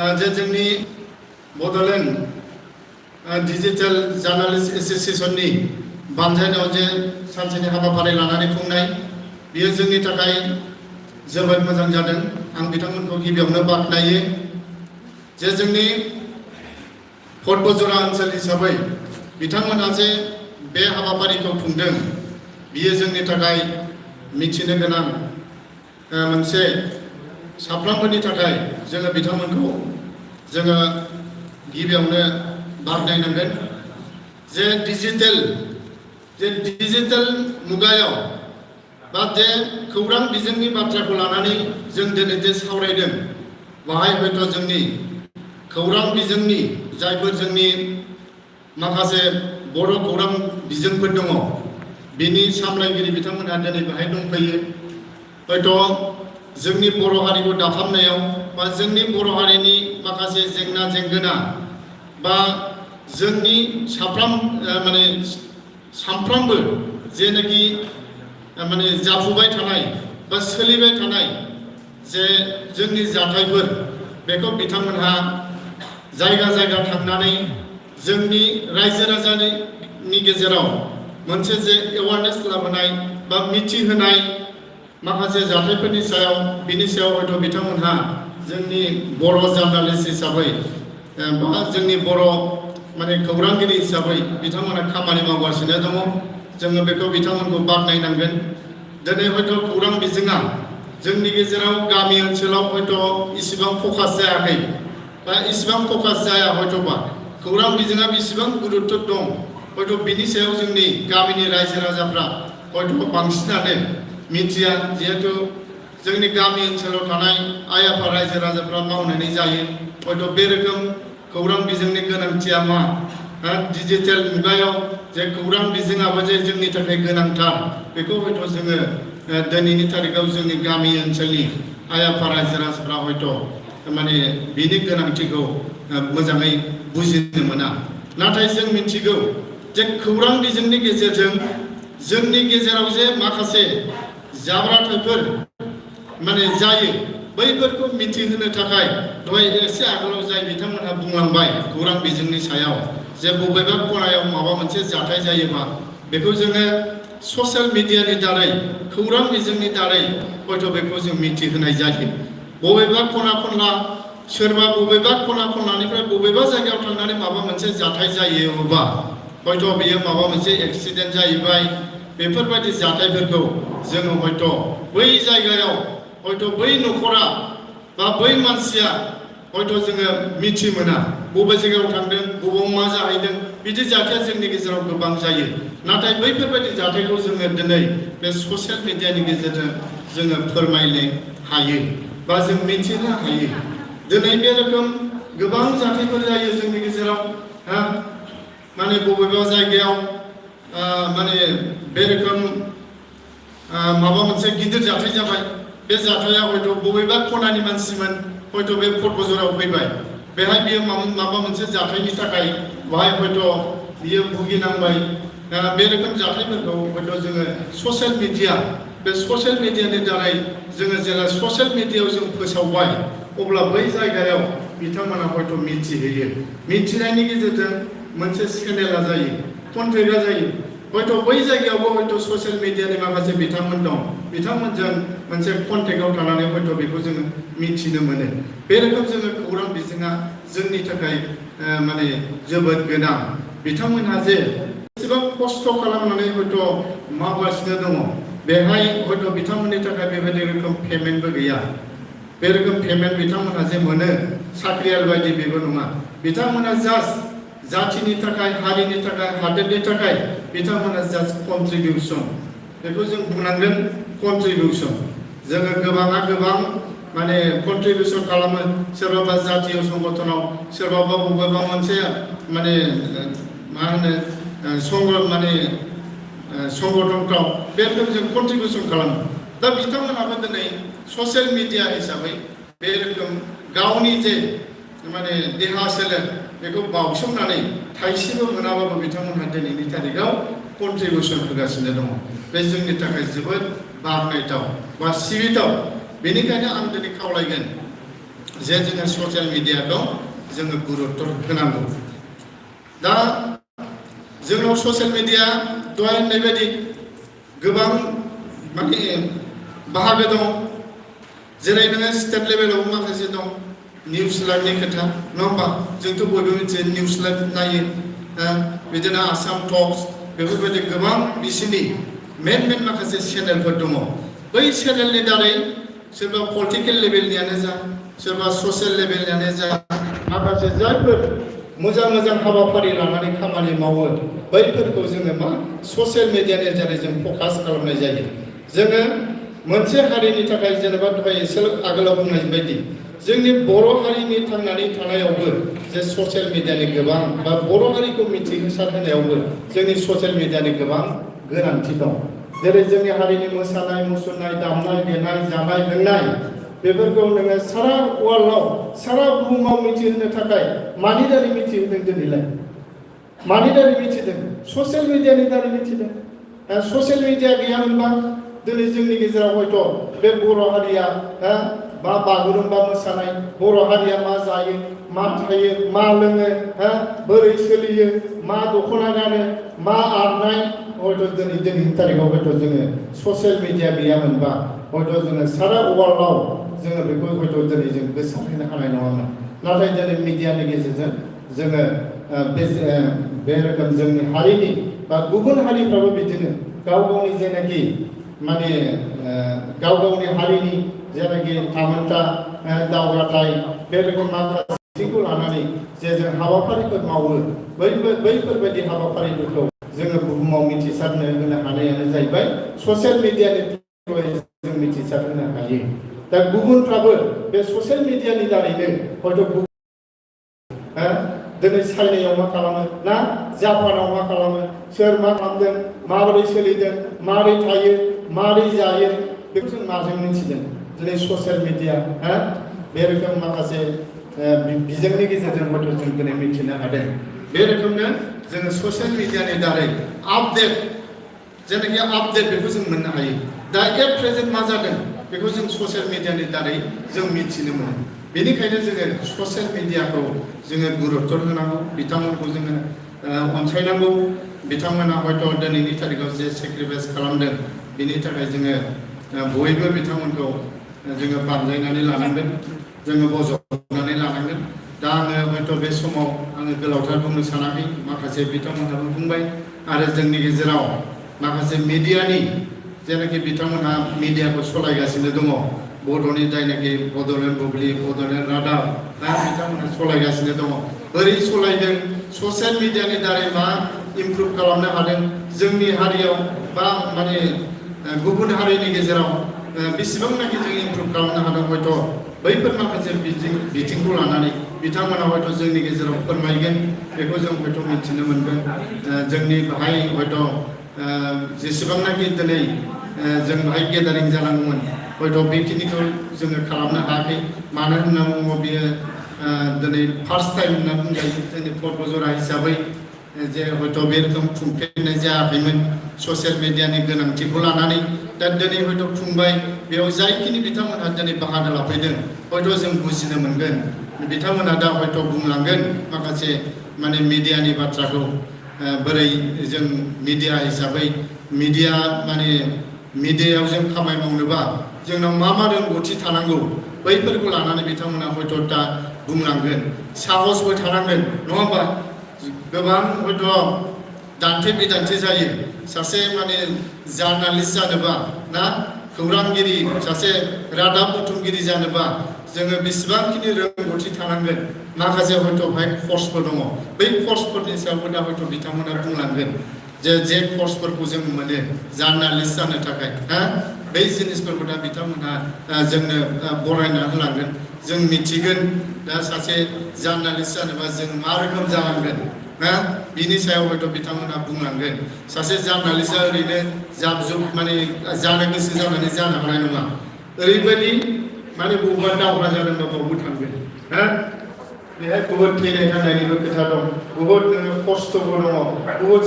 जे जोंनि Bodoland digital journalist एसोसिएशननि बानजायनायाव जे सानसेनि हाबाफारि लानानै खुंनाय बेयो जोंनि थाखाय जोबोद मोजां जादों। आं बिथांमोनखौ गिबियावनो बाख्नायो जे जोंनि फटबजरा ओनसोल हिसाबै बिथांमोनहा जे बे हाबाफारिखौ खुंदों बियो जोंनि थाखाय मिथिनो गोनां मोनसे साफ्रोमबोनि थाखाय जोङो बिथांमोनखौ जोङो गिबियावनो बाख्नायनांगोन जे डिजिटेल मुगायाव बा जे खौरां बिजोंनि बाथ्राखौ लानानै जों दिनै जे सावरायदों बाहाय हयथ' जोंनि खौरां बिजोंनि जायफोर जोंनि माखासे बर' खौरां बिजोंफोर दङ बिनि सामलायगिरि बिथांमोनहा दिनै बाहाय दंफैयो। हयथ' जोंनि बर' हारिखौ दाफामनायाव बा जोंनि बर' हारिनि माखासे जेंना जेंगोना बा जोंनि साफ्रोमबो जेनाखि जाफुबाय थानाय बा सोलिबाय थानाय जे जोंनि जाथायफोर बेखौ बिथांमोनहा जायगा जायगा थांनानै जोंनि रायजो राजानि गेजेराव मोनसे जे एवारनेस लाबोनाय बा मिथिहोनाय माखासे जाथायफोरनि सायाव बिनि सायाव हयथ' बिथांमोनहा जोंनि बर' जार्नालिस्ट हिसाबै बा जोंनि बर' खौरांगिरि हिसाबै बिथांमोनहा खामानि मावगासिनो दङ। जोङो बेखौ बिथांमोनखौ बाख्नायनांगोन। दिनै हयथ' खौरां बिजोङा जोंनि गेजेराव गामि ओनसोलाव हयथ' इसिबां फकास जायाखै बा इसिबां फकास जाया हयथ'बा खौरां बिजोङा बेसेबां गुरुत्व दं हयथ' बिनि सायाव जोंनि गामिनि रायजो राजाफ्रा हयथ' बांसिनानो मिथिया। जिहेतु जोंनि गामि ओनसोलाव थानाय आइ आफा रायजो राजाफ्रा मावनानै जायो हयथ' बे रोखोम खौरां बिजोंनि गोनांथिया मा डिजिटेल मुगायाव जे खौरां बिजोङाबो जे जोंनि थाखाय गोनांथार बेखौ हयथ' जोङो दिनैनि थारिखआव जोंनि गामि ओनसोलनि आइ आफा रायजो राजाफ्रा हयथ' बिनि गोनांथिखौ मोजाङै बुजिनो मोना। नाथाय जों मिथिगौ जे खौरां बिजोंनि गेजेरजों जोंनि गेजेराव जे माखासे जाब्रबथायफोर जायो बैफोरखौ मिथिहोनो थाखाय दहाय एसे आगोलाव जाय बिथांमोनहा बुंलांबाय खौरां बिजोंनि सायाव जे बबेबा खनायाव माबा मोनसे जाथाय जायोबा बेखौ जोङो ससियेल मिडियानि दारै खौरां बिजोंनि दारै हयथ' बेखौ जों मिथिहोनाय जायो। बबेबा खना खनला सोरबा बबेबा खना खनलानिफ्राय बबेबा जायगायाव थांनानै माबा मोनसे जाथाय जायोबा हयथ' बेयो माबा मोनसे एक्सिडेन्ट जाहैबाय बेफोरबायदि जाथायफोरखौ जोङो हयथ' बै जायगायाव हयथ' बै न'खरा बा बै मानसिया हयथ' जोङो मिथि मोना बबे जायगायाव थांदों बबाव मा जाहैदों बिदि जाथाया जोंनि गेजेराव गोबां जायो। नाथाय बैफोरबायदि जाथायखौ जोङो दिनै बे ससियेल मिडियानि गेजेरजों जोङो फोरमायनो हायो बा जों मिथिनो हायो। दिनै बे रोखोम गोबां जाथायफोर जायो जोंनि गेजेराव बबेबा जायगायाव बे रोखोम माबा मोनसे गिदिर जाथाय जाबाय बे जाथाया हयथ' बबेबा खनानि मानसिमोन हयथ' बे फटबजराव फैबाय बेहाय बियो माबा मोनसे जाथायनि थाखाय बाहाय हयथ' बियो भुगिनांबाय। बे रोखोम जाथायफोरखौ हयथ' जोङो ससियेल मिडियानि दारै जोङो जेला ससियेल मिडियायाव जों फोसावबाय अब्ला बै जायगायाव बिथांमोना हयथ' मिथिहैयो। मिथिनायनि गेजेरजों मोनसे चेनेला जायो कन्टेक्टआ जायो हयथ' बै जायगायावबो हयथ' ससियेल मिडियानि माखासे बिथांमोन दं बिथांमोनजों मोनसे कन्टेक्टआव थानानै हयथ' बेखौ जोङो मिथिनो मोनो। बे रोखोम जोङो खौरां बिजोङा जोंनि थाखाय जोबोद गोनां। बिथांमोनहा जे एसेबां खस्थ' खालामनानै हयथ' मावगासिनो दङ बेहाय हयथ' बिथांमोननि थाखाय बेबायदि रोखोम पेमेन्टबो गैया। बे रोखोम पेमेन्ट बिथांमोनहा जे मोनो साख्रियाल बायदि बेबो नङा। बिथांमोना जास्ट जाथिनि थाखाय हारिनि थाखाय हादोरनि थाखाय बिथांमोना जास्ट कन्ट्रिबिउसन बेखौ जों बुंनांगोन कन्ट्रिबिउसन। जोङो गोबाङा गोबां कन्ट्रिबिउसन खालामो सोरबाबा जातीय संगठनाव सोरबाबा बबेबा मोनसे संगठनफ्राव बे रोखोम जों कन्ट्रिबिउसन खालामो। दा बिथांमोनहाबो दिनै ससियेल मिडिया हिसाबै बे रोखोम गावनि जे देहा सोलेर बेखौ बावसोमनानै थाइसेबो मोनाबाबो बिथांमोनहा दिनैनि थारिखआव कन्ट्रिबिउसन होगासिनो दङ। बे जोंनि थाखाय जोबोद बाख्नायथाव बा सिबिथाव। बेनिखायनो आं दिनै खावलायगोन जे जोङो ससियेल मिडियाखौ जोङो गुरुत्व होनांगौ। दा जोंनाव ससियेल मिडिया दहाय होननाय बायदि गोबां माने बाहागो दं, जेरै नोङो स्टेट लेभेलावबो माखासे दं, निउस लाइभनि खोथा नङा होमबा? जोंथ' बयबो मिथियो निउस लाइभ नायो, बिदिनो आसाम टक्स बेफोरबायदि गोबां बिसिनि मेन माखासे चेनेलफोर दङ। बै चेनेलनि दारै सोरबा पलिटिकेल लेभेलनियानो जा, सोरबा ससियेल लेभेलनियानो जा, माखासे जायफोर मोजां हाबाफारि लानानै खामानि मावो बैफोरखौ जोङो मा ससियेल मिडियानि दारै जों फकास खालामनाय जायो। जोङो मोनसे हारिनि थाखाय जेनेबा दहाय एसे आगोलाव बुंनाय बायदि जोंनि बर' हारिनि थांनानै थानायावबो जे ससियेल मिडियानि गोबां बा बर' हारिखौ मिथिसार होनायावबो जोंनि ससियेल मिडियानि गोबां गोनांथि दं। जेरै जोंनि हारिनि मोसानाय मुसुरनाय, दामनाय देनाय, जानाय लोंनाय बेफोरखौ नोङो सारा वर्ल्डआव सारा बुहुमाव मिथिहोनो थाखाय मानि दारै मिथिहोदों दिनैलाय? मानि दारै मिथिदों? ससियेल मिडियानि दारै मिथिदों। ससियेल मिडिया गैयामोनबा दिनै जोंनि गेजेराव हयथ' बे बर' हारिया बा बागुरुम्बा मोसानाय, बर' हारिया मा जायो, मा थायो, मा लोङो, बोरै सोलियो, मा दख'ना गानो, मा आरनाय, हयथ' दिनैनि तारिखाव हयथ' जोङो ससियेल मिडिया गैयामोनबा हयथ' जोङो सारा वर्ल्डआव जोङो बेखौ हयथ' दिनै जों गोसारहोनो हानाय नङामोन। नाथाय दिनै मिडियानि गेजेरजों जोङो बे रोखोम जोंनि हारिनि बा गुबुन हारिफ्राबो बिदिनो गाव गावनि जेनाखि माने गाव गावनि हारिनि जेनाखि थामोनथा दावगाथाय बे रोखोम माखासे बिथिंखौ लानानै जे जों हाबाफारिफोर मावो बैफोरबायदि हाबाफारिफोरखौ जोङो बुहुमाव मिथिसारनो होनो हानायानो जाहैबाय ससियेल मिडियानि थ्रुयै जों मिथिसार होनो हायो। दा गुबुनफ्राबो बे ससियेल मिडियानि दारैनो हयथ' दिनै चाइनायाव मा खालामो ना जापानाव मा खालामो, सोर मा खालामदों, माबोरै सोलिदों, माबोरै थायो, माबोरै जायो, बेखौ जों माजों मिथिदों? दिनै ससियेल मिडिया बे रोखोम माखासे बिजोंनि गेजेरजों हयथ' जों दिनै मिथिनो हादों। बे रोखोमनो जोङो ससियेल मिडियानि दारै आपडेट जेनाखि आपडेट बेखौ जों मोननो हायो। दा एट प्रेजेन्ट मा जादों बेखौ जों ससियेल मिडियानि दारै जों मिथिनो मोनो। बेनिखायनो जोङो ससियेल मिडियाखौ जोङो गुरुत्व होनांगौ, बिथांमोनखौ जोङो अनसायनांगौ। बिथांमोना हयथ' दिनैनि तारिखाव जे सेक्रिफाइस खालामदों बेनि थाखाय जोङो बयबो बिथांमोनखौ जोङो बानजायनानै लानांगोन, जोङो बजबनानै लानांगोन। दा आङो हयथ' बे समाव आङो गोलावथार बुंनो सानाखै, माखासे बिथांमोनहाबो बुंबाय। आरो जोंनि गेजेराव माखासे मिडियानि जेनाखि बिथांमोनहा मिडियाखौ सालायगासिनो दङ, बड'नि जायनाकि बड'लेण्ड बुब्लि, बड'लेण्ड रादाब, बिथांमोनहा सालायगासिनो दङ। बोरै सालायदों, ससियेल मिडियानि दारै मा इमप्रुभ खालामनो हादों, जोंनि हारियाव बा माने गुबुन हारिनि गेजेराव बेसेबांनाखि जों इमप्रुभ खालामनो हादों, हयथ' बैफोर माखासे बिथिंखौ लानानै बिथांमोना हयथ' जोंनि गेजेराव फोरमायगोन, बेखौ जों हयथ' मिथिनो मोनगोन। जोंनि बाहाय हयथ' जेसेबांनाखि दिनै जों बाहाय गेदारिं जानांगौमोन हयथ' बेखिनिखौ जोङो खालामनो हायाखै। मानो होनना बुङोब्ला बेयो दिनै फार्स्ट टाइम होनना बुंजायो जोंनि पर्बजरा हिसाबै जे हयथ' बे रोखोम खुंफेरनाय जायाखैमोन ससियेल मिडियानि गोनांथिखौ लानानै। दा दिनै हयथ' खुंबाय, बेयाव जायखिनि बिथांमोनहा दिनै बाहागो लाफैदों हयथ' जों बुजिनो मोनगोन। बिथांमोना दा हयथ' बुंलांगोन माखासे माने मिडियानि बाथ्राखौ, बोरै जों मिडिया हिसाबै मिडिया माने मिडियायाव जों खामानि मावनोबा जोंनाव मा मा रोंगौथि थानांगौ बैफोरखौ लानानै बिथांमोना हयथ' दा बुंलांगोन। साहसबो थानांगोन नङा होमबा? गोबां हयथ' दान्थे बिदान्थे जायो। सासे माने जार्नालिस्ट जानोबा ना खौरांगिरि, सासे रादाब बुथुमगिरि जानोबा जोङो बेसेबांखिनि रोंगौथि थानांगोन, माखासे हयथ' बेहाय कर्सफोर दङ। बै कर्सफोरनि सायावबो दा हयथ' बिथांमोना बुंलांगोन जे कर्सफोरखौ जों मोनो जार्नालिस्ट जानो थाखाय, बै जिनिसफोरखौ दा बिथांमोनहा जोंनो बरायना होलांगोन। जों मिथिगोन दा सासे जार्नालिस्ट जानोबा जों मा रोखोम जानांगोन, बिनि सायाव हयथ' बिथांमोनहा बुंलांगोन। सासे जार्नालिस्टआ ओरैनो जाब जुब माने जानो गोसो जानानै जानो हानाय नङा। ओरैबायदि माने बबेबा दावहा जादोंबा बावबो थांगोन। बेहाय बहुद थैनाय थांनायनिबो खोथा दं, बहुद खस्थ'बो दङ, बहुद